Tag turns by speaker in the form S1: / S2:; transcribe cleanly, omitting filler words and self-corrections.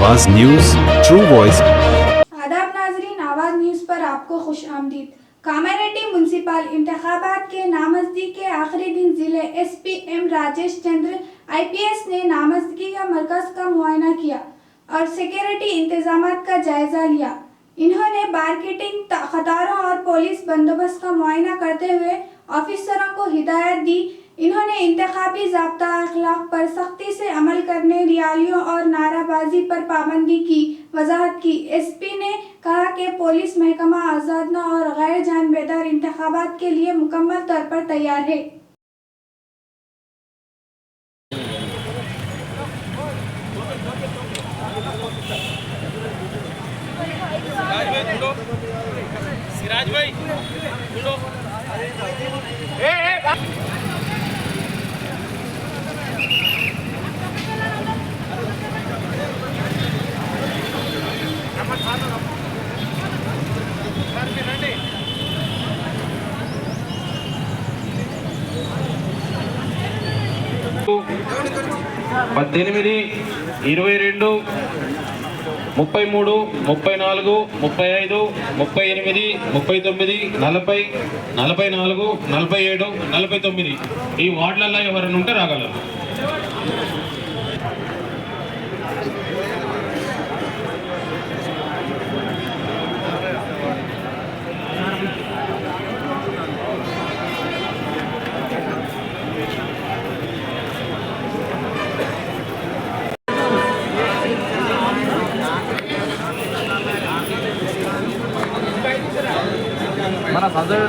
S1: आवाज news, true voice.
S2: आदाब नाजरीन, आवाज़ न्यूज़ पर आपको खुश आमदीद। कामारेड्डी म्यूनसिपल इंतखाबात के नामजदगी के आखिरी दिन जिले SP M राजेश चंद्र IPS ने नामजदगी का मरकज का मुआयना किया और सिक्योरिटी इंतजामात का जायजा लिया। इन्होंने मार्केटिंग, कतारों और पुलिस बंदोबस्त का मुआयना करते हुए ऑफिसरों को हिदायत दी। इन्होंने इंतखाबी ज़ाब्ता अखलाक पर सख्ती से अमल करने, रैलियों और नाराबाजी पर पाबंदी की वजाहत की। SP ने कहा कि पुलिस महकमा आज़ादना और गैर जानबेदार इंतखाबात के लिए मुकम्मल तौर पर तैयार है।
S3: सिराज भाई పద్దెనిమిది 22 33 34 35 38 39 40 44 47 49 ఈ వార్డులలో ఎవరైనా ఉంటే రాగలరు.
S4: మన సంజయ్